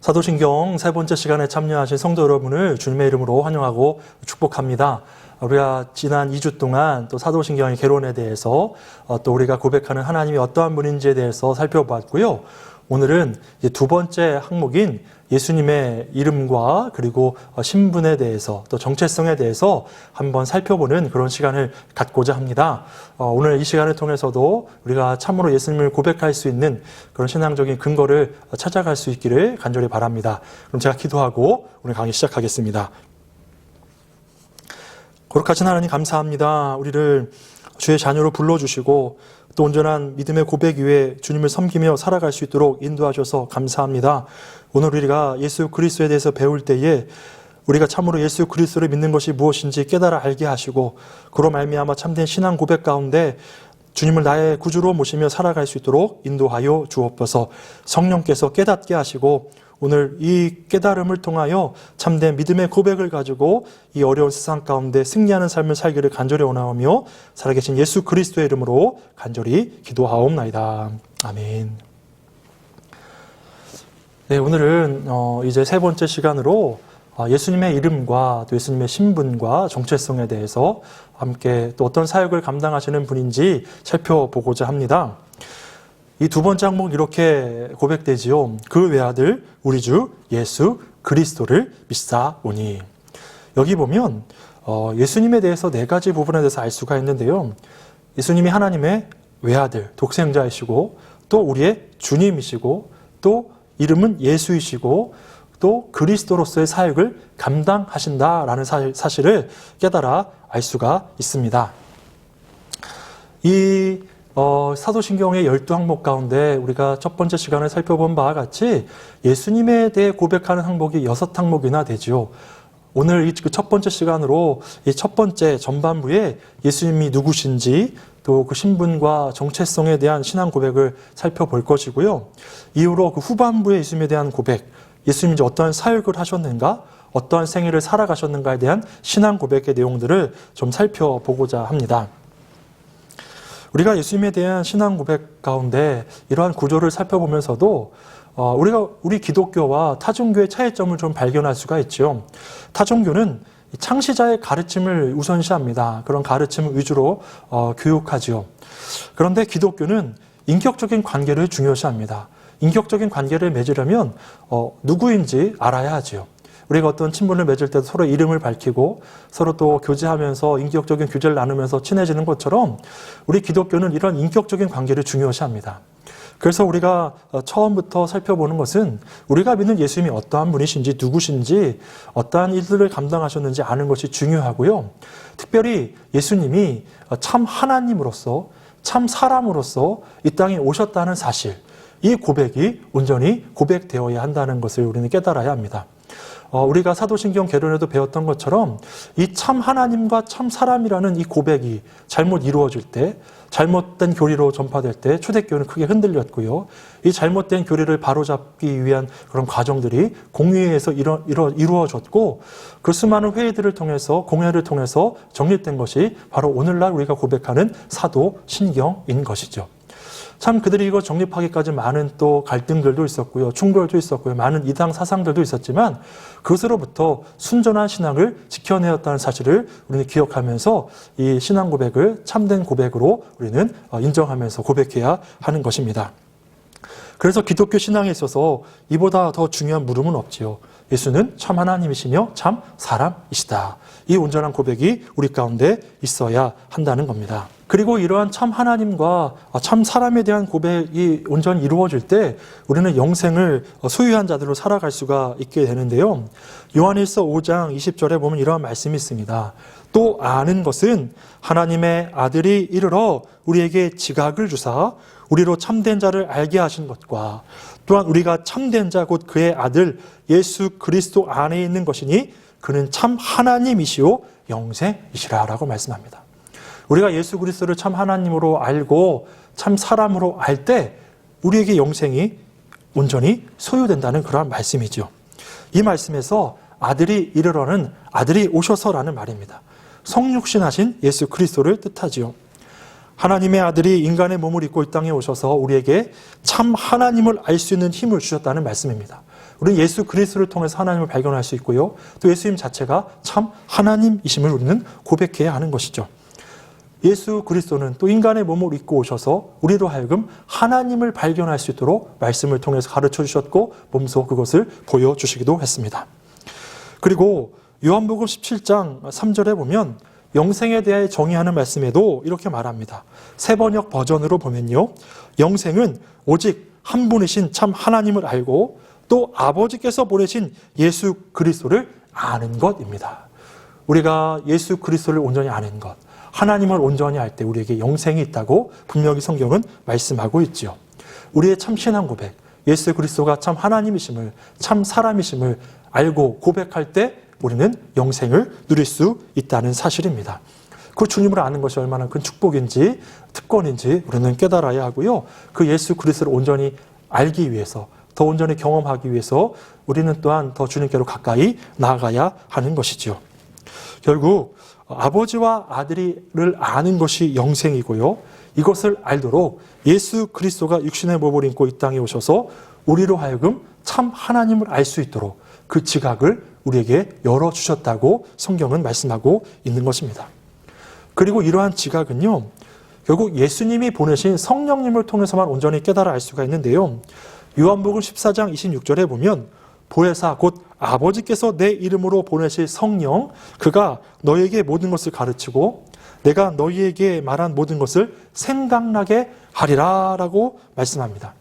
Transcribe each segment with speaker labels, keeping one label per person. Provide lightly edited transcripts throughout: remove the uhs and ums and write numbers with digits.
Speaker 1: 사도신경 세 번째 시간에 참여하신 성도 여러분을 주님의 이름으로 환영하고 축복합니다. 우리가 지난 2주 동안 또 사도신경의 개론에 대해서 또 우리가 고백하는 하나님이 어떠한 분인지에 대해서 살펴봤고요. 오늘은 이제 두 번째 항목인 예수님의 이름과 그리고 신분에 대해서 또 정체성에 대해서 한번 살펴보는 그런 시간을 갖고자 합니다. 오늘 이 시간을 통해서도 우리가 참으로 예수님을 고백할 수 있는 그런 신앙적인 근거를 찾아갈 수 있기를 간절히 바랍니다. 그럼 제가 기도하고 오늘 강의 시작하겠습니다. 거룩하신 하나님 감사합니다. 우리를 주의 자녀로 불러주시고 또 온전한 믿음의 고백 위에 주님을 섬기며 살아갈 수 있도록 인도하셔서 감사합니다. 오늘 우리가 예수 그리스도에 대해서 배울 때에 우리가 참으로 예수 그리스도를 믿는 것이 무엇인지 깨달아 알게 하시고 그로 말미암아 참된 신앙 고백 가운데 주님을 나의 구주로 모시며 살아갈 수 있도록 인도하여 주옵소서. 성령께서 깨닫게 하시고 오늘 이 깨달음을 통하여 참된 믿음의 고백을 가지고 이 어려운 세상 가운데 승리하는 삶을 살기를 간절히 원하오며 살아계신 예수 그리스도의 이름으로 간절히 기도하옵나이다. 아멘. 네, 오늘은 이제 세 번째 시간으로 예수님의 이름과 또 예수님의 신분과 정체성에 대해서 함께 또 어떤 사역을 감당하시는 분인지 살펴보고자 합니다. 이 두 번째 항목은 이렇게 고백되지요. 그 외아들 우리 주 예수 그리스도를 믿사오니. 여기 보면 예수님에 대해서 네 가지 부분에 대해서 알 수가 있는데요. 예수님이 하나님의 외아들, 독생자이시고 또 우리의 주님이시고 또 이름은 예수이시고 또 그리스도로서의 사역을 감당하신다라는 사실을 깨달아 알 수가 있습니다. 이 사도신경의 12항목 가운데 우리가 첫 번째 시간에 살펴본 바와 같이 예수님에 대해 고백하는 항목이 6항목이나 되지요. 오늘 이 첫 번째 시간으로 이 첫 번째 전반부에 예수님이 누구신지 또 그 신분과 정체성에 대한 신앙 고백을 살펴볼 것이고요. 이후로 그 후반부에 예수님에 대한 고백, 예수님이 이제 어떠한 사역을 하셨는가, 어떠한 생애를 살아가셨는가에 대한 신앙 고백의 내용들을 좀 살펴보고자 합니다. 우리가 예수님에 대한 신앙 고백 가운데 이러한 구조를 살펴보면서도 우리 기독교와 타종교의 차이점을 좀 발견할 수가 있죠. 타종교는 창시자의 가르침을 우선시합니다. 그런 가르침을 위주로 교육하지요. 그런데 기독교는 인격적인 관계를 중요시합니다. 인격적인 관계를 맺으려면 누구인지 알아야 하지요. 우리가 어떤 친분을 맺을 때도 서로 이름을 밝히고 서로 또 교제하면서 인격적인 교제를 나누면서 친해지는 것처럼 우리 기독교는 이런 인격적인 관계를 중요시합니다. 그래서 우리가 처음부터 살펴보는 것은 우리가 믿는 예수님이 어떠한 분이신지 누구신지 어떠한 일들을 감당하셨는지 아는 것이 중요하고요. 특별히 예수님이 참 하나님으로서 참 사람으로서 이 땅에 오셨다는 사실, 이 고백이 온전히 고백되어야 한다는 것을 우리는 깨달아야 합니다. 우리가 사도신경 개론에도 배웠던 것처럼 이 참 하나님과 참 사람이라는 이 고백이 잘못 이루어질 때, 잘못된 교리로 전파될 때 초대교회는 크게 흔들렸고요. 이 잘못된 교리를 바로잡기 위한 그런 과정들이 공의회에서 이루어졌고 그 수많은 회의들을 통해서 공회를 통해서 정립된 것이 바로 오늘날 우리가 고백하는 사도신경인 것이죠. 참 그들이 이거 정립하기까지 많은 또 갈등들도 있었고요. 충돌도 있었고요. 많은 이당 사상들도 있었지만 그것으로부터 순전한 신앙을 지켜내었다는 사실을 우리는 기억하면서 이 신앙 고백을 참된 고백으로 우리는 인정하면서 고백해야 하는 것입니다. 그래서 기독교 신앙에 있어서 이보다 더 중요한 물음은 없지요. 예수는 참 하나님이시며 참 사람이시다. 이 온전한 고백이 우리 가운데 있어야 한다는 겁니다. 그리고 이러한 참 하나님과 참 사람에 대한 고백이 온전히 이루어질 때 우리는 영생을 소유한 자들로 살아갈 수가 있게 되는데요. 요한일서 5장 20절에 보면 이러한 말씀이 있습니다. 또 아는 것은 하나님의 아들이 이르러 우리에게 지각을 주사 우리로 참된 자를 알게 하신 것과 또한 우리가 참된 자 곧 그의 아들 예수 그리스도 안에 있는 것이니 그는 참 하나님이시오 영생이시라 라고 말씀합니다. 우리가 예수 그리스도를 참 하나님으로 알고 참 사람으로 알 때 우리에게 영생이 온전히 소유된다는 그러한 말씀이죠. 이 말씀에서 아들이 이르러는 아들이 오셔서라는 말입니다. 성육신하신 예수 그리스도를 뜻하지요. 하나님의 아들이 인간의 몸을 입고 이 땅에 오셔서 우리에게 참 하나님을 알 수 있는 힘을 주셨다는 말씀입니다. 우리는 예수 그리스도를 통해서 하나님을 발견할 수 있고요. 또 예수님 자체가 참 하나님이심을 우리는 고백해야 하는 것이죠. 예수 그리스도는 또 인간의 몸을 입고 오셔서 우리로 하여금 하나님을 발견할 수 있도록 말씀을 통해서 가르쳐 주셨고 몸소 그것을 보여주시기도 했습니다. 그리고 요한복음 17장 3절에 보면 영생에 대해 정의하는 말씀에도 이렇게 말합니다. 새번역 버전으로 보면요. 영생은 오직 한 분이신 참 하나님을 알고 또 아버지께서 보내신 예수 그리스도를 아는 것입니다. 우리가 예수 그리스도를 온전히 아는 것, 하나님을 온전히 알 때 우리에게 영생이 있다고 분명히 성경은 말씀하고 있지요. 우리의 참 신앙 고백, 예수 그리스도가 참 하나님이심을, 참 사람이심을 알고 고백할 때 우리는 영생을 누릴 수 있다는 사실입니다. 그 주님을 아는 것이 얼마나 큰 축복인지 특권인지 우리는 깨달아야 하고요. 그 예수 그리스도를 온전히 알기 위해서, 더 온전히 경험하기 위해서 우리는 또한 더 주님께로 가까이 나아가야 하는 것이죠. 결국 아버지와 아들을 아는 것이 영생이고요. 이것을 알도록 예수 그리스도가 육신의 몸을 입고 이 땅에 오셔서 우리로 하여금 참 하나님을 알 수 있도록 그 지각을 우리에게 열어주셨다고 성경은 말씀하고 있는 것입니다. 그리고 이러한 지각은요, 결국 예수님이 보내신 성령님을 통해서만 온전히 깨달아 알 수가 있는데요. 요한복음 14장 26절에 보면 보혜사 곧 아버지께서 내 이름으로 보내실 성령, 그가 너에게 모든 것을 가르치고 내가 너희에게 말한 모든 것을 생각나게 하리라 라고 말씀합니다.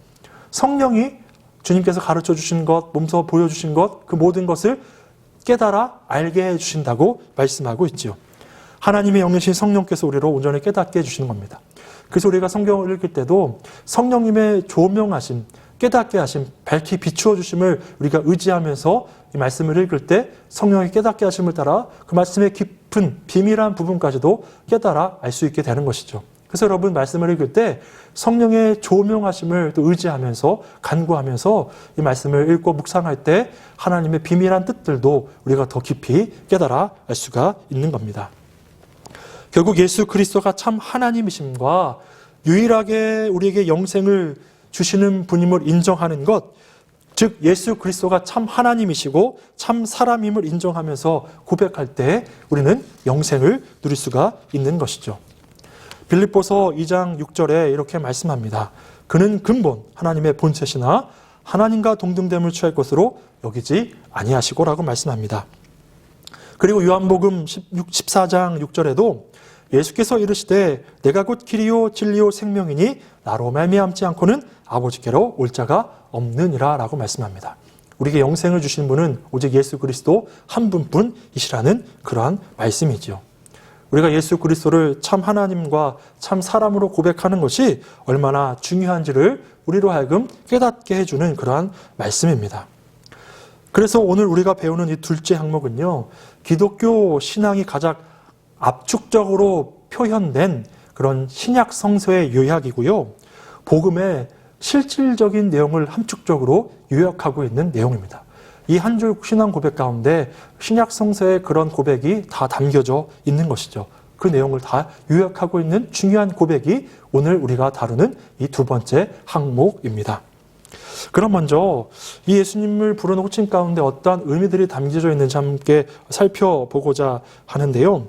Speaker 1: 성령이 주님께서 가르쳐 주신 것, 몸소 보여주신 것, 그 모든 것을 깨달아 알게 해주신다고 말씀하고 있죠. 하나님의 영이신 성령께서 우리로 온전히 깨닫게 해주시는 겁니다. 그래서 우리가 성경을 읽을 때도 성령님의 조명하심, 깨닫게 하심, 밝히 비추어 주심을 우리가 의지하면서 이 말씀을 읽을 때 성령의 깨닫게 하심을 따라 그 말씀의 깊은 비밀한 부분까지도 깨달아 알 수 있게 되는 것이죠. 그래서 여러분 말씀을 읽을 때 성령의 조명하심을 또 의지하면서 간구하면서 이 말씀을 읽고 묵상할 때 하나님의 비밀한 뜻들도 우리가 더 깊이 깨달아 알 수가 있는 겁니다. 결국 예수 그리스도가 참 하나님이심과 유일하게 우리에게 영생을 주시는 분임을 인정하는 것, 즉 예수 그리스도가 참 하나님이시고 참 사람임을 인정하면서 고백할 때 우리는 영생을 누릴 수가 있는 것이죠. 빌립보서 2장 6절에 이렇게 말씀합니다. 그는 근본 하나님의 본체시나 하나님과 동등됨을 취할 것으로 여기지 아니하시고라고 말씀합니다. 그리고 요한복음 14장 6절에도 예수께서 이르시되 내가 곧 길이요 진리요 생명이니 나로 말미암지 않고는 아버지께로 올 자가 없느니라 라고 말씀합니다. 우리에게 영생을 주신 분은 오직 예수 그리스도 한 분뿐이시라는 그러한 말씀이지요. 우리가 예수 그리스도를 참 하나님과 참 사람으로 고백하는 것이 얼마나 중요한지를 우리로 하여금 깨닫게 해주는 그러한 말씀입니다. 그래서 오늘 우리가 배우는 이 둘째 항목은요, 기독교 신앙이 가장 압축적으로 표현된 그런 신약 성서의 요약이고요, 복음의 실질적인 내용을 함축적으로 요약하고 있는 내용입니다. 이 한 줄 신앙 고백 가운데 신약 성서의 그런 고백이 다 담겨져 있는 것이죠. 그 내용을 다 요약하고 있는 중요한 고백이 오늘 우리가 다루는 이 두 번째 항목입니다. 그럼 먼저 이 예수님을 부르는 호칭 가운데 어떠한 의미들이 담겨져 있는지 함께 살펴보고자 하는데요.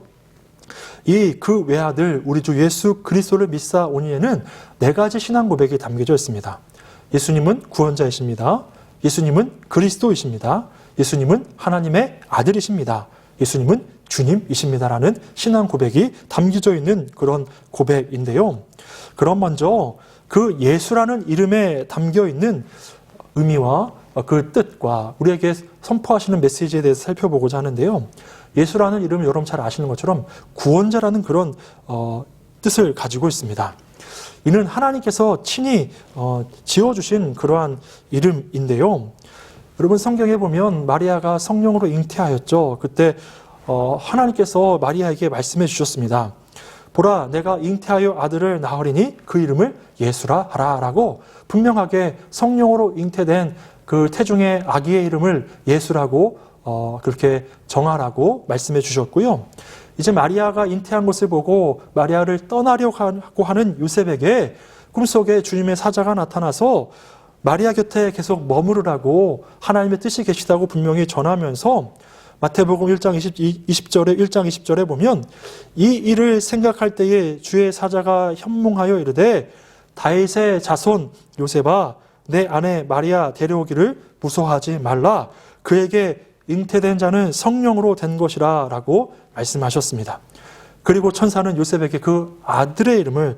Speaker 1: 이 그 외아들 우리 주 예수 그리스도를 믿사오니에는 네 가지 신앙 고백이 담겨져 있습니다. 예수님은 구원자이십니다. 예수님은 그리스도이십니다. 예수님은 하나님의 아들이십니다. 예수님은 주님이십니다라는 신앙 고백이 담겨져 있는 그런 고백인데요. 그럼 먼저 그 예수라는 이름에 담겨 있는 의미와 그 뜻과 우리에게 선포하시는 메시지에 대해서 살펴보고자 하는데요. 예수라는 이름은 여러분 잘 아시는 것처럼 구원자라는 그런 뜻을 가지고 있습니다. 이는 하나님께서 친히 지어주신 그러한 이름인데요. 여러분 성경에 보면 마리아가 성령으로 잉태하였죠. 그때 하나님께서 마리아에게 말씀해 주셨습니다. 보라, 내가 잉태하여 아들을 낳으리니 그 이름을 예수라 하라 라고 분명하게 성령으로 잉태된 그 태중의 아기의 이름을 예수라고 그렇게 정하라고 말씀해 주셨고요. 이제 마리아가 잉태한 것을 보고 마리아를 떠나려고 하는 요셉에게 꿈속에 주님의 사자가 나타나서 마리아 곁에 계속 머무르라고 하나님의 뜻이 계시다고 분명히 전하면서 마태복음 1장 20절에 보면 이 일을 생각할 때에 주의 사자가 현몽하여 이르되 다윗의 자손 요셉아 내 아내 마리아 데려오기를 무서워하지 말라. 그에게 잉태된 자는 성령으로 된 것이라 라고 말씀하셨습니다. 그리고 천사는 요셉에게 그 아들의 이름을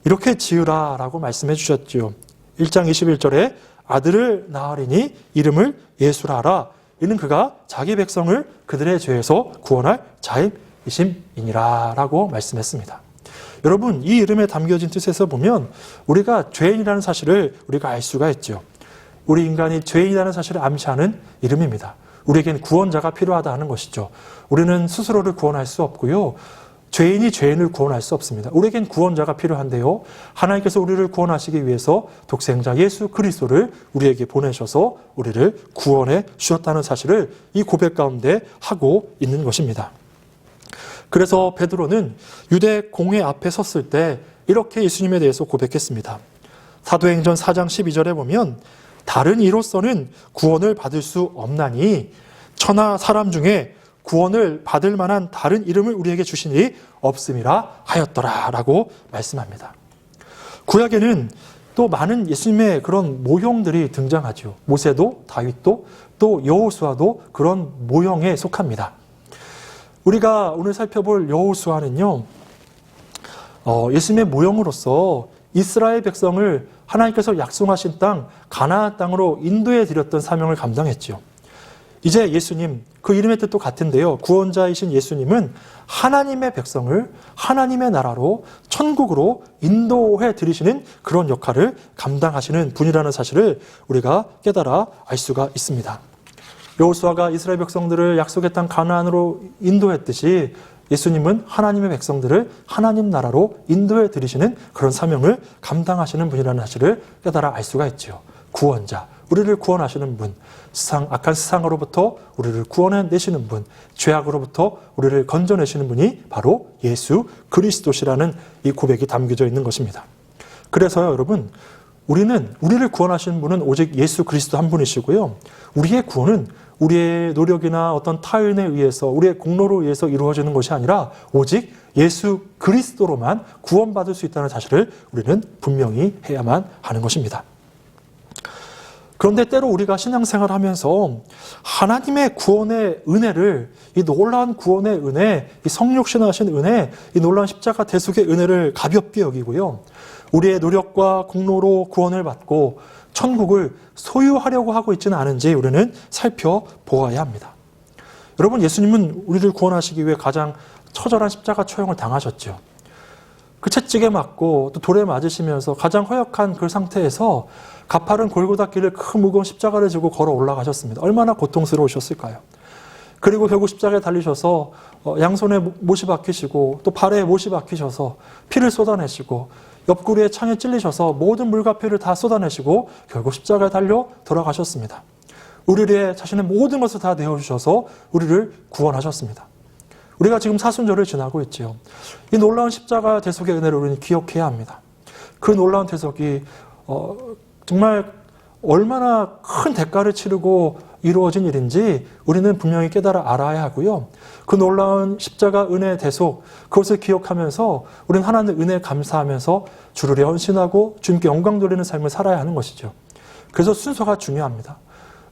Speaker 1: 이렇게 지으라 라고 말씀해 주셨죠. 1장 21절에 아들을 낳으리니 이름을 예수라 하라. 이는 그가 자기 백성을 그들의 죄에서 구원할 자임이심이니라 라고 말씀했습니다. 여러분, 이 이름에 담겨진 뜻에서 보면 우리가 죄인이라는 사실을 우리가 알 수가 있죠. 우리 인간이 죄인이라는 사실을 암시하는 이름입니다. 우리에겐 구원자가 필요하다 하는 것이죠. 우리는 스스로를 구원할 수 없고요. 죄인이 죄인을 구원할 수 없습니다. 우리에겐 구원자가 필요한데요. 하나님께서 우리를 구원하시기 위해서 독생자 예수 그리스도를 우리에게 보내셔서 우리를 구원해 주셨다는 사실을 이 고백 가운데 하고 있는 것입니다. 그래서 베드로는 유대 공회 앞에 섰을 때 이렇게 예수님에 대해서 고백했습니다. 사도행전 4장 12절에 보면 다른 이로서는 구원을 받을 수 없나니 천하 사람 중에 구원을 받을 만한 다른 이름을 우리에게 주시니 없음이라 하였더라 라고 말씀합니다. 구약에는 또 많은 예수님의 그런 모형들이 등장하죠. 모세도 다윗도 또 여호수아도 그런 모형에 속합니다. 우리가 오늘 살펴볼 여호수아는요, 예수님의 모형으로서 이스라엘 백성을 하나님께서 약속하신 땅 가나안 땅으로 인도해 드렸던 사명을 감당했죠. 이제 예수님, 그 이름의 뜻도 같은데요. 구원자이신 예수님은 하나님의 백성을 하나님의 나라로 천국으로 인도해 드리시는 그런 역할을 감당하시는 분이라는 사실을 우리가 깨달아 알 수가 있습니다. 여호수아가 이스라엘 백성들을 약속의 땅 가나안으로 인도했듯이 예수님은 하나님의 백성들을 하나님 나라로 인도해 드리시는 그런 사명을 감당하시는 분이라는 사실을 깨달아 알 수가 있죠. 구원자, 우리를 구원하시는 분, 악한 세상으로부터 우리를 구원해내시는 분, 죄악으로부터 우리를 건져내시는 분이 바로 예수 그리스도시라는 이 고백이 담겨져 있는 것입니다. 그래서요, 여러분, 우리를 구원하시는 분은 오직 예수 그리스도 한 분이시고요. 우리의 구원은 우리의 노력이나 어떤 타인에 의해서, 우리의 공로로 의해서 이루어지는 것이 아니라 오직 예수 그리스도로만 구원받을 수 있다는 사실을 우리는 분명히 해야만 하는 것입니다. 그런데 때로 우리가 신앙생활을 하면서 하나님의 구원의 은혜를, 이 놀라운 구원의 은혜, 이 성육신하신 은혜, 이 놀라운 십자가 대속의 은혜를 가볍게 여기고요. 우리의 노력과 공로로 구원을 받고 천국을 소유하려고 하고 있지는 않은지 우리는 살펴보아야 합니다. 여러분, 예수님은 우리를 구원하시기 위해 가장 처절한 십자가 처형을 당하셨죠. 그 채찍에 맞고 또 돌에 맞으시면서 가장 허약한 그 상태에서 가파른 골고다 길을 큰 무거운 십자가를 지고 걸어 올라가셨습니다. 얼마나 고통스러우셨을까요? 그리고 결국 십자가에 달리셔서 양손에 못이 박히시고 또 발에 못이 박히셔서 피를 쏟아내시고 옆구리에 창에 찔리셔서 모든 물과 피를 다 쏟아내시고 결국 십자가에 달려 돌아가셨습니다. 우리의 자신의 모든 것을 다 내어주셔서 우리를 구원하셨습니다. 우리가 지금 사순절을 지나고 있지요. 이 놀라운 십자가 대속의 은혜를 우리는 기억해야 합니다. 그 놀라운 대속이 정말 얼마나 큰 대가를 치르고 이루어진 일인지 우리는 분명히 깨달아 알아야 하고요. 그 놀라운 십자가 은혜 대속, 그것을 기억하면서 우리는 하나님의 은혜에 감사하면서 주를 위해 헌신하고 주님께 영광 돌리는 삶을 살아야 하는 것이죠. 그래서 순서가 중요합니다.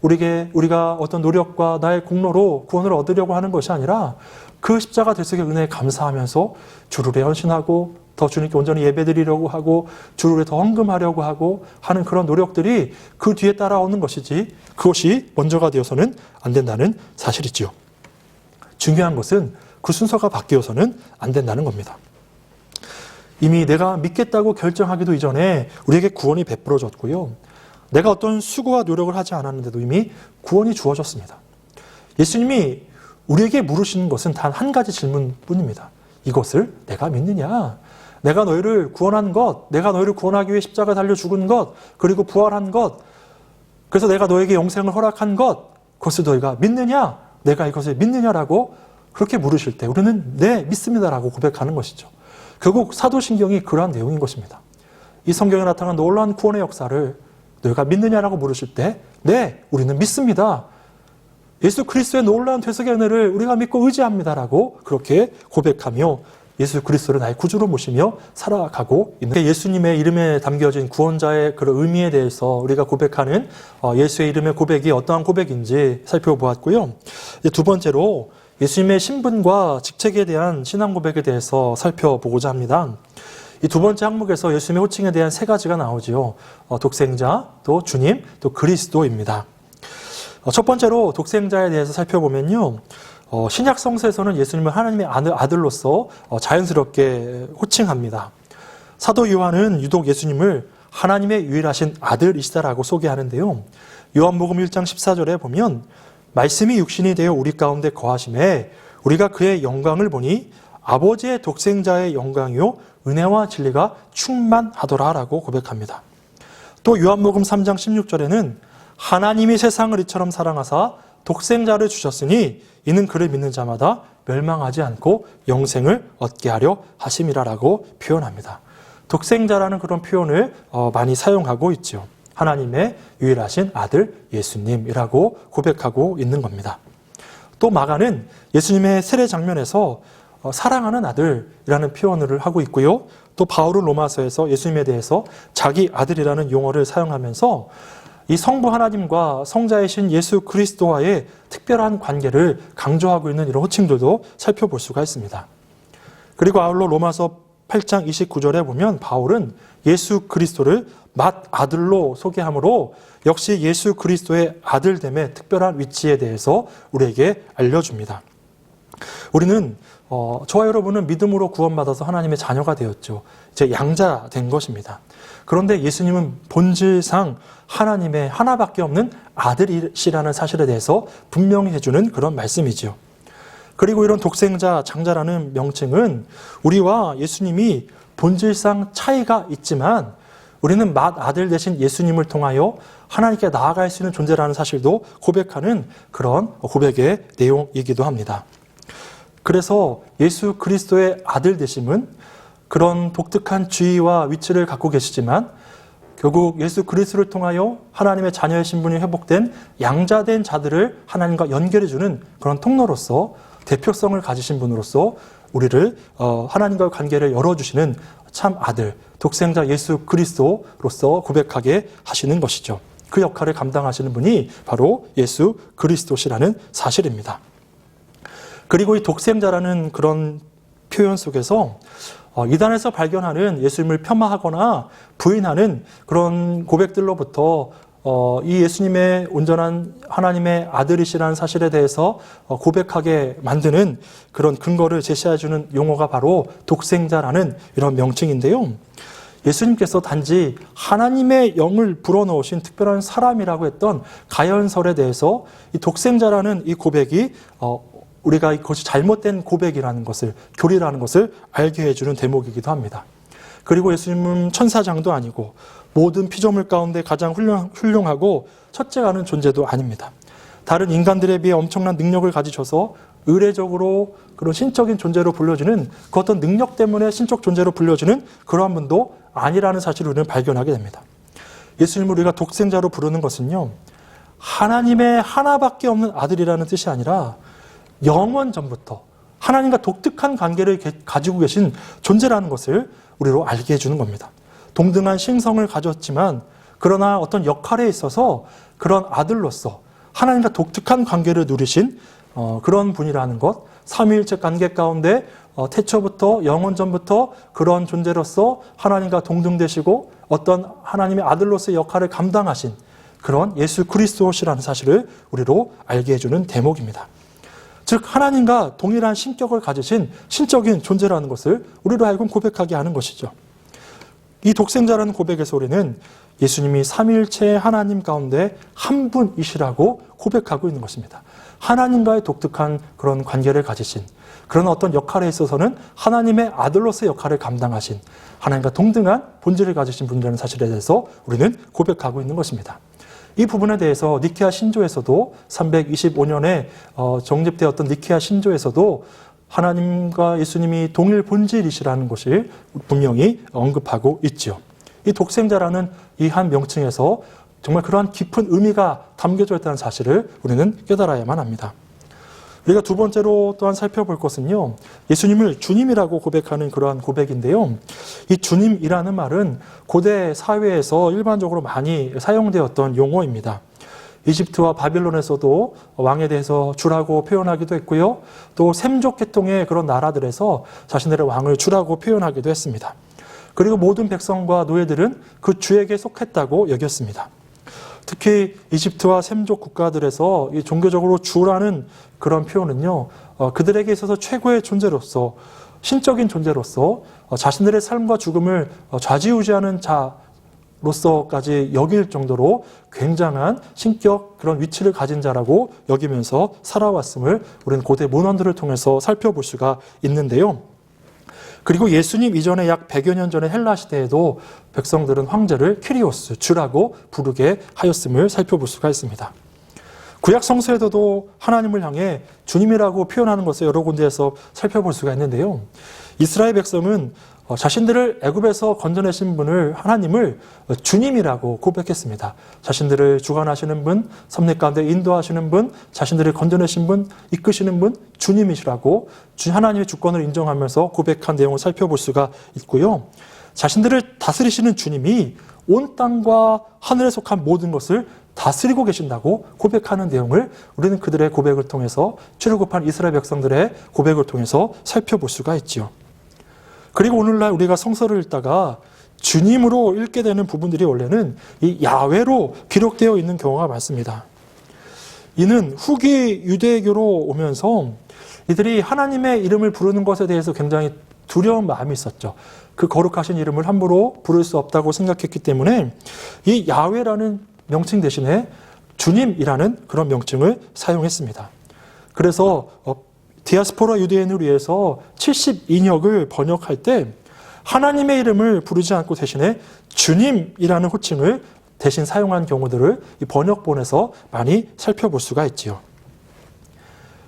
Speaker 1: 우리가 어떤 노력과 나의 공로로 구원을 얻으려고 하는 것이 아니라 그 십자가 대속의 은혜에 감사하면서 주를 위해 헌신하고 더 주님께 온전히 예배드리려고 하고 주를 위해 더 헌금하려고 하고 하는 그런 노력들이 그 뒤에 따라오는 것이지 그것이 먼저가 되어서는 안 된다는 사실이지요. 중요한 것은 그 순서가 바뀌어서는 안 된다는 겁니다. 이미 내가 믿겠다고 결정하기도 이전에 우리에게 구원이 베풀어졌고요. 내가 어떤 수고와 노력을 하지 않았는데도 이미 구원이 주어졌습니다. 예수님이 우리에게 물으시는 것은 단 한 가지 질문뿐입니다. 이것을 내가 믿느냐? 내가 너희를 구원한 것, 내가 너희를 구원하기 위해 십자가 달려 죽은 것, 그리고 부활한 것, 그래서 내가 너에게 영생을 허락한 것, 그것을 너희가 믿느냐? 내가 이것을 믿느냐라고 그렇게 물으실 때 우리는 네, 믿습니다라고 고백하는 것이죠. 결국 사도신경이 그러한 내용인 것입니다. 이 성경에 나타난 놀라운 구원의 역사를 너희가 믿느냐라고 물으실 때 네, 우리는 믿습니다. 예수 그리스도의 놀라운 퇴속의 은혜를 우리가 믿고 의지합니다라고 그렇게 고백하며 예수 그리스도를 나의 구주로 모시며 살아가고 있는 예수님의 이름에 담겨진 구원자의 그런 의미에 대해서 우리가 고백하는 예수의 이름의 고백이 어떠한 고백인지 살펴보았고요. 이제 두 번째로 예수님의 신분과 직책에 대한 신앙 고백에 대해서 살펴보고자 합니다. 이 두 번째 항목에서 예수님의 호칭에 대한 세 가지가 나오지요. 독생자, 또 주님, 또 그리스도입니다. 첫 번째로 독생자에 대해서 살펴보면요. 신약 성서에서는 예수님을 하나님의 아들로서 자연스럽게 호칭합니다. 사도 요한은 유독 예수님을 하나님의 유일하신 아들이시다라고 소개하는데요. 요한복음 1장 14절에 보면 말씀이 육신이 되어 우리 가운데 거하심에 우리가 그의 영광을 보니 아버지의 독생자의 영광이요 은혜와 진리가 충만하더라라고 고백합니다. 또 요한복음 3장 16절에는 하나님이 세상을 이처럼 사랑하사 독생자를 주셨으니 이는 그를 믿는 자마다 멸망하지 않고 영생을 얻게 하려 하심이라라고 표현합니다. 독생자라는 그런 표현을 많이 사용하고 있죠. 하나님의 유일하신 아들 예수님이라고 고백하고 있는 겁니다. 또 마가는 예수님의 세례 장면에서 사랑하는 아들이라는 표현을 하고 있고요. 또 바울은 로마서에서 예수님에 대해서 자기 아들이라는 용어를 사용하면서 이 성부 하나님과 성자이신 예수 그리스도와의 특별한 관계를 강조하고 있는 이런 호칭들도 살펴볼 수가 있습니다. 그리고 아울러 로마서 8장 29절에 보면 바울은 예수 그리스도를 맏아들로 소개하므로 역시 예수 그리스도의 아들됨의 특별한 위치에 대해서 우리에게 알려줍니다. 우리는 저와 여러분은 믿음으로 구원받아서 하나님의 자녀가 되었죠. 이제 양자 된 것입니다. 그런데 예수님은 본질상 하나님의 하나밖에 없는 아들이시라는 사실에 대해서 분명히 해주는 그런 말씀이지요. 그리고 이런 독생자, 장자라는 명칭은 우리와 예수님이 본질상 차이가 있지만 우리는 맏아들 대신 예수님을 통하여 하나님께 나아갈 수 있는 존재라는 사실도 고백하는 그런 고백의 내용이기도 합니다. 그래서 예수 그리스도의 아들 되심은 그런 독특한 지위와 위치를 갖고 계시지만 결국 예수 그리스도를 통하여 하나님의 자녀의 신분이 회복된 양자된 자들을 하나님과 연결해주는 그런 통로로서 대표성을 가지신 분으로서 우리를 하나님과의 관계를 열어주시는 참 아들, 독생자 예수 그리스도로서 고백하게 하시는 것이죠. 그 역할을 감당하시는 분이 바로 예수 그리스도시라는 사실입니다. 그리고 이 독생자라는 그런 표현 속에서 이단에서 발견하는 예수님을 폄하하거나 부인하는 그런 고백들로부터 이 예수님의 온전한 하나님의 아들이시라는 사실에 대해서 고백하게 만드는 그런 근거를 제시해주는 용어가 바로 독생자라는 이런 명칭인데요. 예수님께서 단지 하나님의 영을 불어넣으신 특별한 사람이라고 했던 가연설에 대해서 이 독생자라는 이 고백이 우리가 그것이 잘못된 고백이라는 것을, 교리라는 것을 알게 해주는 대목이기도 합니다. 그리고 예수님은 천사장도 아니고 모든 피조물 가운데 가장 훌륭하고 첫째가는 존재도 아닙니다. 다른 인간들에 비해 엄청난 능력을 가지셔서 의례적으로 그런 신적인 존재로 불려지는 그 어떤 능력 때문에 신적 존재로 불려지는 그러한 분도 아니라는 사실을 우리는 발견하게 됩니다. 예수님을 우리가 독생자로 부르는 것은요, 하나님의 하나밖에 없는 아들이라는 뜻이 아니라 영원 전부터 하나님과 독특한 관계를 가지고 계신 존재라는 것을 우리로 알게 해주는 겁니다. 동등한 신성을 가졌지만 그러나 어떤 역할에 있어서 그런 아들로서 하나님과 독특한 관계를 누리신 그런 분이라는 것, 삼위일체 관계 가운데 태초부터 영원 전부터 그런 존재로서 하나님과 동등되시고 어떤 하나님의 아들로서의 역할을 감당하신 그런 예수 그리스도시라는 사실을 우리로 알게 해주는 대목입니다. 즉 하나님과 동일한 신격을 가지신 신적인 존재라는 것을 우리로 하여금 고백하게 하는 것이죠. 이 독생자라는 고백에서 우리는 예수님이 삼위일체 하나님 가운데 한 분이시라고 고백하고 있는 것입니다. 하나님과의 독특한 그런 관계를 가지신, 그런 어떤 역할에 있어서는 하나님의 아들로서의 역할을 감당하신, 하나님과 동등한 본질을 가지신 분이라는 사실에 대해서 우리는 고백하고 있는 것입니다. 이 부분에 대해서 니케아 신조에서도 325년에 정립되었던 니케아 신조에서도 하나님과 예수님이 동일 본질이시라는 것을 분명히 언급하고 있죠. 이 독생자라는 이 한 명칭에서 정말 그러한 깊은 의미가 담겨져 있다는 사실을 우리는 깨달아야만 합니다. 우리가 두 번째로 또한 살펴볼 것은요, 예수님을 주님이라고 고백하는 그러한 고백인데요. 이 주님이라는 말은 고대 사회에서 일반적으로 많이 사용되었던 용어입니다. 이집트와 바빌론에서도 왕에 대해서 주라고 표현하기도 했고요. 또 셈족 계통의 그런 나라들에서 자신들의 왕을 주라고 표현하기도 했습니다. 그리고 모든 백성과 노예들은 그 주에게 속했다고 여겼습니다. 특히 이집트와 셈족 국가들에서 이 종교적으로 주라는 그런 표현은요, 그들에게 있어서 최고의 존재로서, 신적인 존재로서 자신들의 삶과 죽음을 좌지우지하는 자로서까지 여길 정도로 굉장한 신격 그런 위치를 가진 자라고 여기면서 살아왔음을 우리는 고대 문헌들을 통해서 살펴볼 수가 있는데요. 그리고 예수님 이전에 약 100여 년 전의 헬라 시대에도 백성들은 황제를 키리오스, 주라고 부르게 하였음을 살펴볼 수가 있습니다. 구약 성서에도 하나님을 향해 주님이라고 표현하는 것을 여러 군데에서 살펴볼 수가 있는데요. 이스라엘 백성은 자신들을 애굽에서 건져내신 분을, 하나님을 주님이라고 고백했습니다. 자신들을 주관하시는 분, 섭리 가운데 인도하시는 분, 자신들을 건져내신 분, 이끄시는 분, 주님이시라고 하나님의 주권을 인정하면서 고백한 내용을 살펴볼 수가 있고요. 자신들을 다스리시는 주님이 온 땅과 하늘에 속한 모든 것을 다스리고 계신다고 고백하는 내용을 우리는 그들의 고백을 통해서 출애굽한 이스라엘 백성들의 고백을 통해서 살펴볼 수가 있지요. 그리고 오늘날 우리가 성서를 읽다가 주님으로 읽게 되는 부분들이 원래는 이 야훼로 기록되어 있는 경우가 많습니다. 이는 후기 유대교로 오면서 이들이 하나님의 이름을 부르는 것에 대해서 굉장히 두려운 마음이 있었죠. 그 거룩하신 이름을 함부로 부를 수 없다고 생각했기 때문에 이 야훼라는 명칭 대신에 주님이라는 그런 명칭을 사용했습니다. 그래서 디아스포라 유대인을 위해서 72역을 번역할 때 하나님의 이름을 부르지 않고 대신에 주님이라는 호칭을 대신 사용한 경우들을 이 번역본에서 많이 살펴볼 수가 있지요.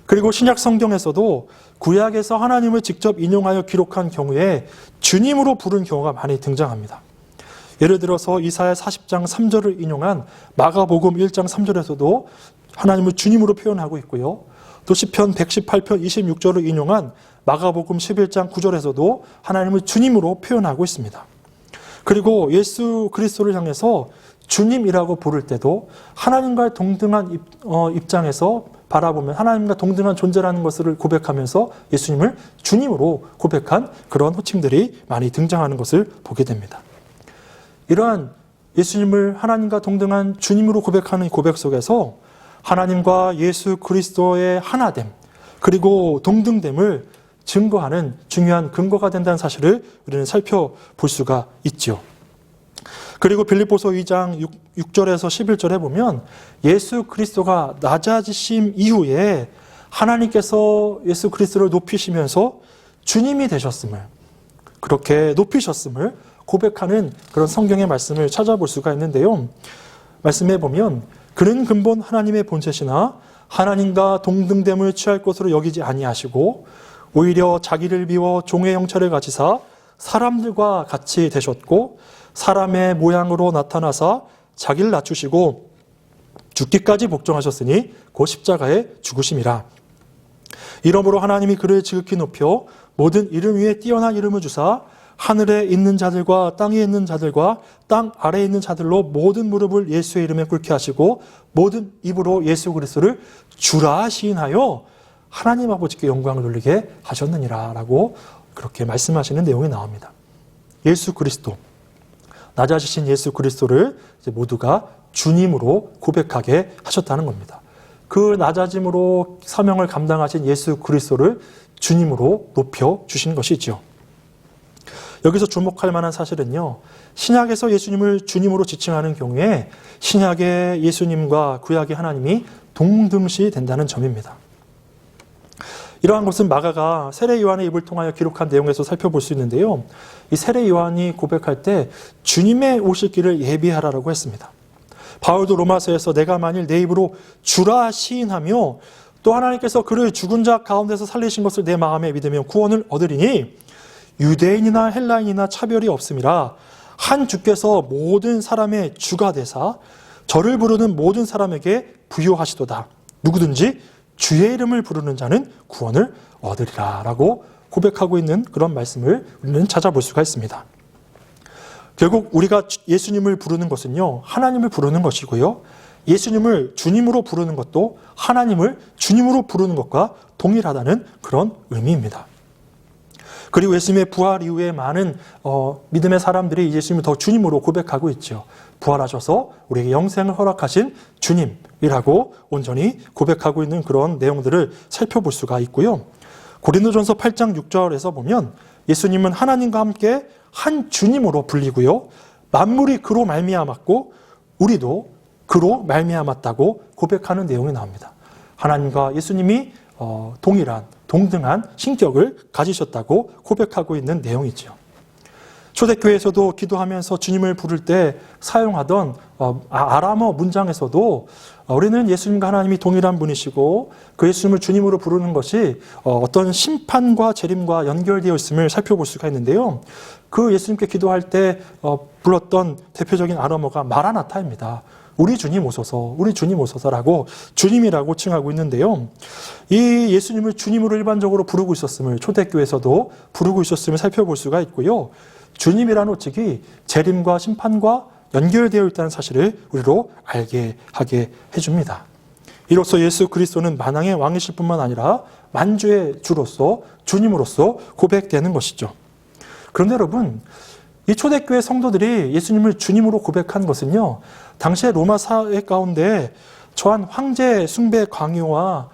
Speaker 1: 그리고 신약 성경에서도 구약에서 하나님을 직접 인용하여 기록한 경우에 주님으로 부른 경우가 많이 등장합니다. 예를 들어서 이사야 40장 3절을 인용한 마가복음 1장 3절에서도 하나님을 주님으로 표현하고 있고요. 또 시편 118편 26절을 인용한 마가복음 11장 9절에서도 하나님을 주님으로 표현하고 있습니다. 그리고 예수 그리스도를 향해서 주님이라고 부를 때도 하나님과의 동등한 입장에서 바라보면 하나님과 동등한 존재라는 것을 고백하면서 예수님을 주님으로 고백한 그런 호칭들이 많이 등장하는 것을 보게 됩니다. 이러한 예수님을 하나님과 동등한 주님으로 고백하는 고백 속에서 하나님과 예수 그리스도의 하나됨, 그리고 동등됨을 증거하는 중요한 근거가 된다는 사실을 우리는 살펴볼 수가 있죠. 그리고 빌립보서 2장 6절에서 11절에 보면 예수 그리스도가 낮아지심 이후에 하나님께서 예수 그리스도를 높이시면서 주님이 되셨음을, 그렇게 높이셨음을 고백하는 그런 성경의 말씀을 찾아볼 수가 있는데요. 말씀해 보면 그는 근본 하나님의 본체시나 하나님과 동등됨을 취할 것으로 여기지 아니하시고 오히려 자기를 비워 종의 형체를 가지사 사람들과 같이 되셨고 사람의 모양으로 나타나사 자기를 낮추시고 죽기까지 복종하셨으니 곧 십자가에 죽으심이라. 이러므로 하나님이 그를 지극히 높여 모든 이름 위에 뛰어난 이름을 주사 하늘에 있는 자들과 땅에 있는 자들과 땅 아래에 있는 자들로 모든 무릎을 예수의 이름에 꿇게 하시고 모든 입으로 예수 그리스도를 주라 시인하여 하나님 아버지께 영광을 돌리게 하셨느니라 라고 그렇게 말씀하시는 내용이 나옵니다. 예수 그리스도, 낮아지신 예수 그리스도를 이제 모두가 주님으로 고백하게 하셨다는 겁니다. 그 낮아짐으로 사명을 감당하신 예수 그리스도를 주님으로 높여 주신 것이지요. 여기서 주목할 만한 사실은요, 신약에서 예수님을 주님으로 지칭하는 경우에 신약의 예수님과 구약의 하나님이 동등시 된다는 점입니다. 이러한 것은 마가가 세례 요한의 입을 통하여 기록한 내용에서 살펴볼 수 있는데요. 이 세례 요한이 고백할 때 주님의 오실 길을 예비하라라고 했습니다. 바울도 로마서에서 내가 만일 내 입으로 주라 시인하며 또 하나님께서 그를 죽은 자 가운데서 살리신 것을 내 마음에 믿으며 구원을 얻으리니 유대인이나 헬라인이나 차별이 없음이라 한 주께서 모든 사람의 주가 되사 저를 부르는 모든 사람에게 부요하시도다. 누구든지 주의 이름을 부르는 자는 구원을 얻으리라 라고 고백하고 있는 그런 말씀을 우리는 찾아볼 수가 있습니다. 결국 우리가 예수님을 부르는 것은요, 하나님을 부르는 것이고요, 예수님을 주님으로 부르는 것도 하나님을 주님으로 부르는 것과 동일하다는 그런 의미입니다. 그리고 예수님의 부활 이후에 많은 믿음의 사람들이 예수님을 더 주님으로 고백하고 있죠. 부활하셔서 우리에게 영생을 허락하신 주님이라고 온전히 고백하고 있는 그런 내용들을 살펴볼 수가 있고요. 고린도전서 8장 6절에서 보면 예수님은 하나님과 함께 한 주님으로 불리고요, 만물이 그로 말미암았고 우리도 그로 말미암았다고 고백하는 내용이 나옵니다. 하나님과 예수님이 동등한 신격을 가지셨다고 고백하고 있는 내용이죠. 초대교회에서도 기도하면서 주님을 부를 때 사용하던 아람어 문장에서도 우리는 예수님과 하나님이 동일한 분이시고 그 예수님을 주님으로 부르는 것이 어떤 심판과 재림과 연결되어 있음을 살펴볼 수가 있는데요. 그 예수님께 기도할 때 불렀던 대표적인 아람어가 마라나타입니다. 우리 주님 오소서, 우리 주님 오소서라고 주님이라고 칭하고 있는데요. 이 예수님을 주님으로 일반적으로 부르고 있었음을 초대교회에서도 부르고 있었음을 살펴볼 수가 있고요. 주님이라는 호칭이 재림과 심판과 연결되어 있다는 사실을 우리로 알게 하게 해줍니다. 이로써 예수 그리스도는 만왕의 왕이실 뿐만 아니라 만주의 주로서 주님으로서 고백되는 것이죠. 그런데 여러분, 이 초대교회 성도들이 예수님을 주님으로 고백한 것은요, 당시의 로마 사회 가운데 처한 황제 숭배 강요와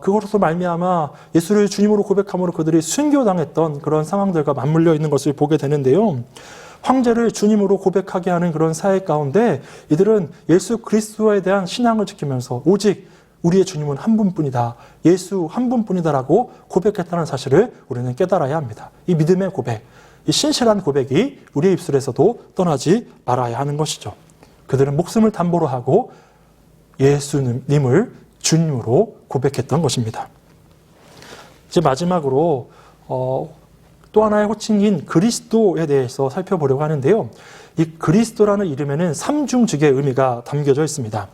Speaker 1: 그것으로 말미암아 예수를 주님으로 고백함으로 그들이 순교당했던 그런 상황들과 맞물려 있는 것을 보게 되는데요. 황제를 주님으로 고백하게 하는 그런 사회 가운데 이들은 예수 그리스도에 대한 신앙을 지키면서 오직 우리의 주님은 한 분뿐이다, 예수 한 분뿐이다라고 고백했다는 사실을 우리는 깨달아야 합니다. 이 믿음의 고백, 이 신실한 고백이 우리의 입술에서도 떠나지 말아야 하는 것이죠. 그들은 목숨을 담보로 하고 예수님을 주님으로 고백했던 것입니다. 이제 마지막으로 또 하나의 호칭인 그리스도에 대해서 살펴보려고 하는데요. 이 그리스도라는 이름에는 삼중직의 의미가 담겨져 있습니다.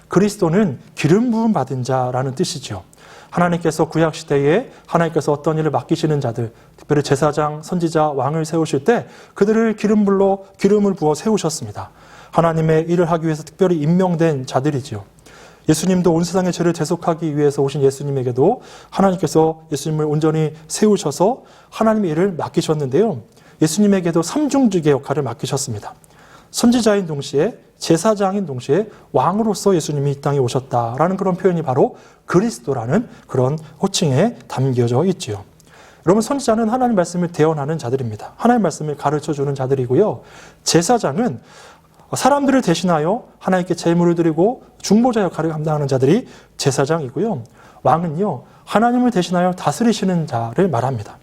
Speaker 1: 그리스도는 기름 부음 받은 자라는 뜻이죠. 하나님께서 구약시대에 하나님께서 어떤 일을 맡기시는 자들, 특별히 제사장, 선지자, 왕을 세우실 때 그들을 기름을 부어 세우셨습니다. 하나님의 일을 하기 위해서 특별히 임명된 자들이지요. 예수님도 온 세상의 죄를 대속하기 위해서 오신 예수님에게도 하나님께서 예수님을 온전히 세우셔서 하나님의 일을 맡기셨는데요. 예수님에게도 삼중직의 역할을 맡기셨습니다. 선지자인 동시에 제사장인 동시에 왕으로서 예수님이 이 땅에 오셨다라는 그런 표현이 바로 그리스도라는 그런 호칭에 담겨져 있지요. 여러분, 선지자는 하나님 말씀을 대언하는 자들입니다. 하나님 말씀을 가르쳐주는 자들이고요. 제사장은 사람들을 대신하여 하나님께 제물을 드리고 중보자 역할을 감당하는 자들이 제사장이고요. 왕은요, 하나님을 대신하여 다스리시는 자를 말합니다.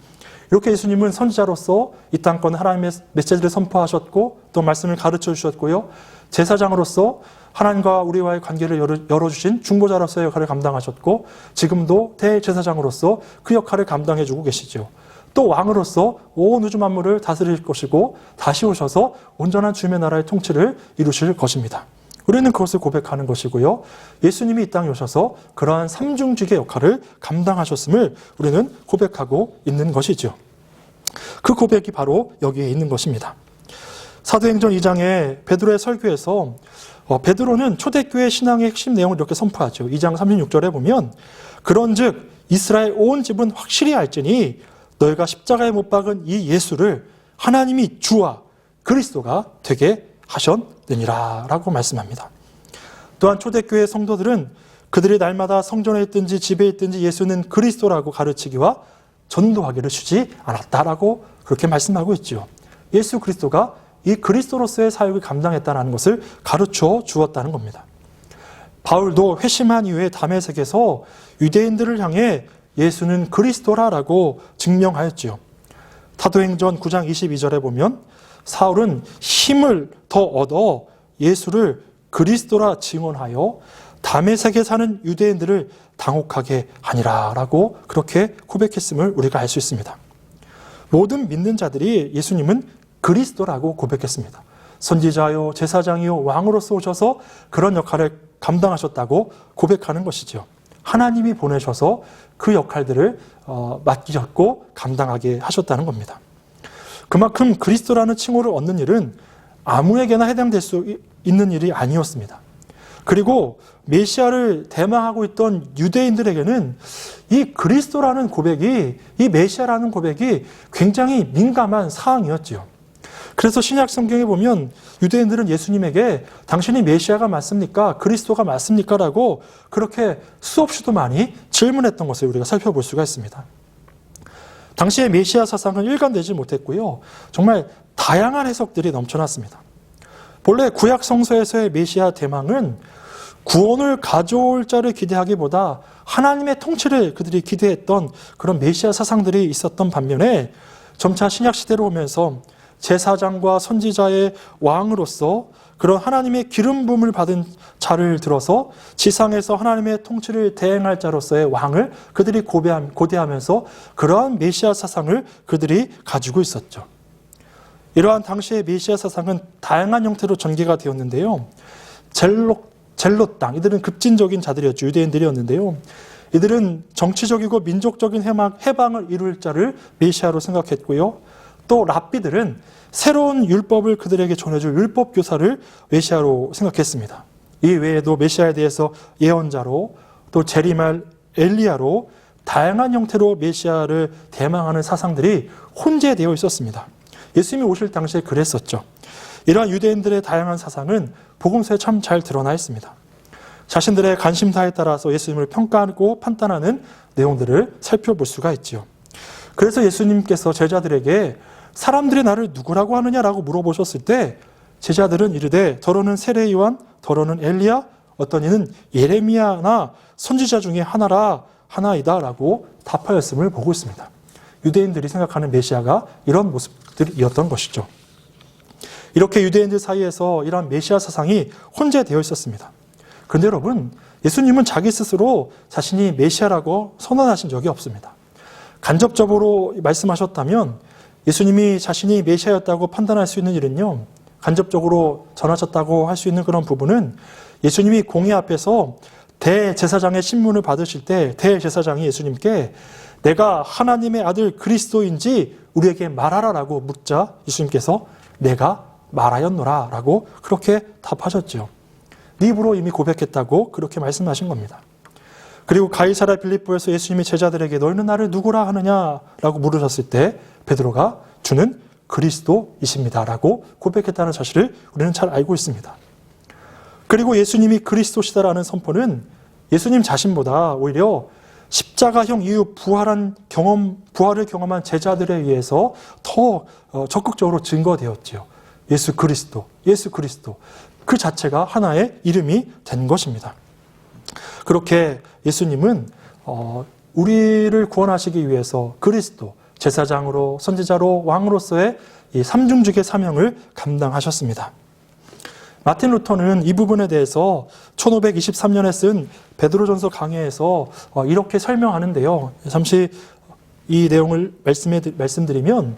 Speaker 1: 이렇게 예수님은 선지자로서 이 땅권 하나님의 메시지를 선포하셨고 또 말씀을 가르쳐 주셨고요. 제사장으로서 하나님과 우리와의 관계를 열어주신 중보자로서의 역할을 감당하셨고 지금도 대제사장으로서 그 역할을 감당해주고 계시죠. 또 왕으로서 온 우주 만물을 다스릴 것이고 다시 오셔서 온전한 주님의 나라의 통치를 이루실 것입니다. 우리는 그것을 고백하는 것이고요. 예수님이 이 땅에 오셔서 그러한 삼중직의 역할을 감당하셨음을 우리는 고백하고 있는 것이죠. 그 고백이 바로 여기에 있는 것입니다. 사도행전 2장의 베드로의 설교에서 베드로는 초대교회 신앙의 핵심 내용을 이렇게 선포하죠. 2장 36절에 보면 그런즉 이스라엘 온 집은 확실히 알지니 너희가 십자가에 못 박은 이 예수를 하나님이 주와 그리스도가 되게 하셨느니라 라고 말씀합니다. 또한 초대교회 성도들은 그들이 날마다 성전에 있든지 집에 있든지 예수는 그리스도라고 가르치기와 전도하기를 쉬지 않았다라고 그렇게 말씀하고 있죠. 예수 그리스도가 이 그리스도로서의 사역을 감당했다는 것을 가르쳐 주었다는 겁니다. 바울도 회심한 이후에 다메섹에서 유대인들을 향해 예수는 그리스도라라고 증명하였지요. 사도행전 9장 22절에 보면 사울은 힘을 더 얻어 예수를 그리스도라 증언하여 다메섹에 사는 유대인들을 당혹하게 하니라라고 그렇게 고백했음을 우리가 알 수 있습니다. 모든 믿는 자들이 예수님은 그리스도라고 고백했습니다. 선지자요, 제사장이요, 왕으로서 오셔서 그런 역할을 감당하셨다고 고백하는 것이죠. 하나님이 보내셔서 그 역할들을 맡기셨고 감당하게 하셨다는 겁니다. 그만큼 그리스도라는 칭호를 얻는 일은 아무에게나 해당될 수 있는 일이 아니었습니다. 그리고 메시아를 대망하고 있던 유대인들에게는 이 그리스도라는 고백이, 이 메시아라는 고백이 굉장히 민감한 사항이었지요. 그래서 신약 성경에 보면 유대인들은 예수님에게 당신이 메시아가 맞습니까? 그리스도가 맞습니까? 라고 그렇게 수없이도 많이 질문했던 것을 우리가 살펴볼 수가 있습니다. 당시의 메시아 사상은 일관되지 못했고요. 정말 다양한 해석들이 넘쳐났습니다. 본래 구약 성서에서의 메시아 대망은 구원을 가져올 자를 기대하기보다 하나님의 통치를 그들이 기대했던 그런 메시아 사상들이 있었던 반면에 점차 신약 시대로 오면서 제사장과 선지자의 왕으로서 그런 하나님의 기름 부음을 받은 자를 들어서 지상에서 하나님의 통치를 대행할 자로서의 왕을 그들이 고대하면서 그러한 메시아 사상을 그들이 가지고 있었죠. 이러한 당시의 메시아 사상은 다양한 형태로 전개가 되었는데요. 젤롯 당, 이들은 급진적인 자들이었죠. 유대인들이었는데요. 이들은 정치적이고 민족적인 해방을 이룰 자를 메시아로 생각했고요. 또 랍비들은 새로운 율법을 그들에게 전해줄 율법 교사를 메시아로 생각했습니다. 이 외에도 메시아에 대해서 예언자로, 또 재림할 엘리야로 다양한 형태로 메시아를 대망하는 사상들이 혼재되어 있었습니다. 예수님이 오실 당시에 그랬었죠. 이러한 유대인들의 다양한 사상은 복음서에 참 잘 드러나 있습니다. 자신들의 관심사에 따라서 예수님을 평가하고 판단하는 내용들을 살펴볼 수가 있지요. 그래서 예수님께서 제자들에게 사람들이 나를 누구라고 하느냐라고 물어보셨을 때 제자들은 이르되 더러는 세례 요한, 더러는 엘리야, 어떤 이는 예레미야나 선지자 중에 하나이다 라고 답하였음을 보고 있습니다. 유대인들이 생각하는 메시아가 이런 모습들이었던 것이죠. 이렇게 유대인들 사이에서 이런 메시아 사상이 혼재되어 있었습니다. 그런데 여러분, 예수님은 자기 스스로 자신이 메시아라고 선언하신 적이 없습니다. 간접적으로 말씀하셨다면 예수님이 자신이 메시아였다고 판단할 수 있는 일은요, 간접적으로 전하셨다고 할 수 있는 그런 부분은 예수님이 공회 앞에서 대제사장의 신문을 받으실 때 대제사장이 예수님께 내가 하나님의 아들 그리스도인지 우리에게 말하라라고 묻자 예수님께서 내가 말하였노라 라고 그렇게 답하셨죠. 네 입으로 이미 고백했다고 그렇게 말씀하신 겁니다. 그리고 가이사랴 빌립보에서 예수님이 제자들에게 너희는 나를 누구라 하느냐라고 물으셨을 때 베드로가 주는 그리스도이십니다 라고 고백했다는 사실을 우리는 잘 알고 있습니다. 그리고 예수님이 그리스도시다라는 선포는 예수님 자신보다 오히려 십자가형 이후 부활을 경험한 제자들에 의해서 더 적극적으로 증거되었지요. 예수 그리스도 그 자체가 하나의 이름이 된 것입니다. 그렇게 예수님은 우리를 구원하시기 위해서 그리스도, 제사장으로, 선지자로, 왕으로서의 이 삼중직의 사명을 감당하셨습니다. 마틴 루터는 이 부분에 대해서 1523년에 쓴 베드로전서 강해에서 이렇게 설명하는데요. 잠시 이 내용을 말씀드리면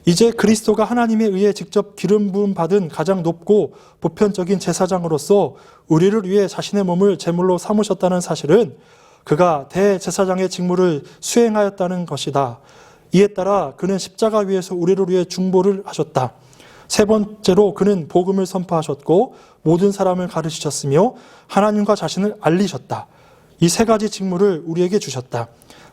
Speaker 1: 이제 그리스도가 하나님에 의해 직접 기름 부음 받은 가장 높고 보편적인 제사장으로서 우리를 위해 자신의 몸을 제물로 삼으셨다는 사실은 그가 대제사장의 직무를 수행하였다는 것이다. 이에 따라 그는 십자가 위에서 우리를 위해 중보를 하셨다. 세 번째로 그는 복음을 선포하셨고 모든 사람을 가르치셨으며 하나님과 자신을 알리셨다. 이 세 가지 직무를 우리에게 주셨다.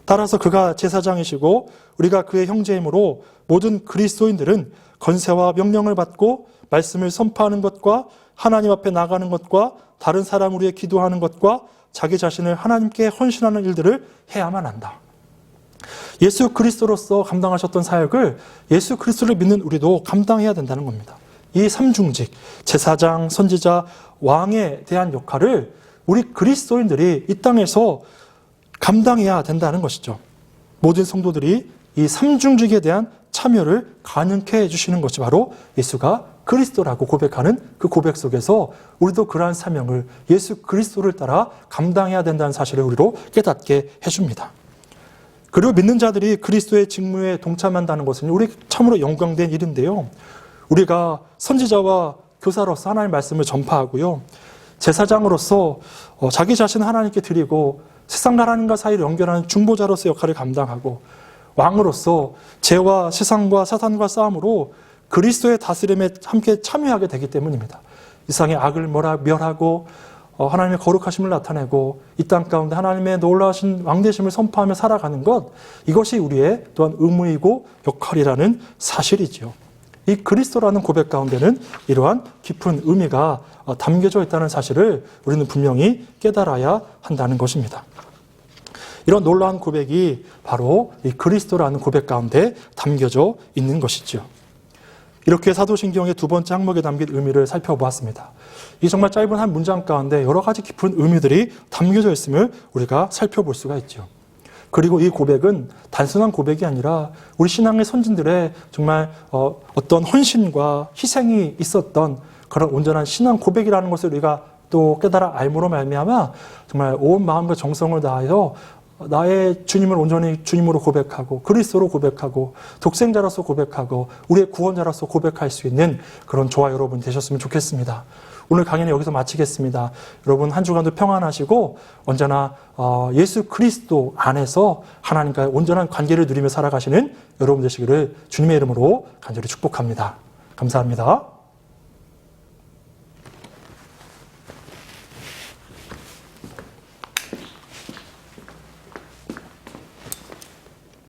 Speaker 1: 따라서 그가 제사장이시고 우리가 그의 형제이므로 모든 그리스도인들은 권세와 명령을 받고 말씀을 선포하는 것과 하나님 앞에 나가는 것과 다른 사람을 위해 기도하는 것과 자기 자신을 하나님께 헌신하는 일들을 해야만 한다. 예수 그리스도로서 감당하셨던 사역을 예수 그리스도를 믿는 우리도 감당해야 된다는 겁니다. 이 삼중직, 제사장, 선지자, 왕에 대한 역할을 우리 그리스도인들이 이 땅에서 감당해야 된다는 것이죠. 모든 성도들이 이 삼중직에 대한 참여를 가능케 해주시는 것이 바로 예수가 그리스도라고 고백하는 그 고백 속에서 우리도 그러한 사명을 예수 그리스도를 따라 감당해야 된다는 사실을 우리로 깨닫게 해줍니다. 그리고 믿는 자들이 그리스도의 직무에 동참한다는 것은 우리 참으로 영광된 일인데요. 우리가 선지자와 교사로서 하나님의 말씀을 전파하고요. 제사장으로서 자기 자신을 하나님께 드리고 세상과 하나님과 사이를 연결하는 중보자로서 역할을 감당하고, 왕으로서 죄와 세상과 사탄과 싸움으로 그리스도의 다스림에 함께 참여하게 되기 때문입니다. 이 세상의 악을 멸하고 하나님의 거룩하심을 나타내고 이 땅 가운데 하나님의 놀라우신 왕되심을 선포하며 살아가는 것, 이것이 우리의 또한 의무이고 역할이라는 사실이지요. 이 그리스도라는 고백 가운데는 이러한 깊은 의미가 담겨져 있다는 사실을 우리는 분명히 깨달아야 한다는 것입니다. 이런 놀라운 고백이 바로 이 그리스도라는 고백 가운데 담겨져 있는 것이죠. 이렇게 사도신경의 두 번째 항목에 담긴 의미를 살펴보았습니다. 이 정말 짧은 한 문장 가운데 여러 가지 깊은 의미들이 담겨져 있음을 우리가 살펴볼 수가 있죠. 그리고 이 고백은 단순한 고백이 아니라 우리 신앙의 선진들의 정말 어떤 헌신과 희생이 있었던 그런 온전한 신앙 고백이라는 것을 우리가 또 깨달아 알므로 말미암아 정말 온 마음과 정성을 다하여 나의 주님을 온전히 주님으로 고백하고 그리스도로 고백하고 독생자로서 고백하고 우리의 구원자로서 고백할 수 있는 그런 저와 여러분 되셨으면 좋겠습니다. 오늘 강의는 여기서 마치겠습니다. 여러분 한 주간도 평안하시고 언제나 예수 그리스도 안에서 하나님과의 온전한 관계를 누리며 살아가시는 여러분 되시기를 주님의 이름으로 간절히 축복합니다. 감사합니다.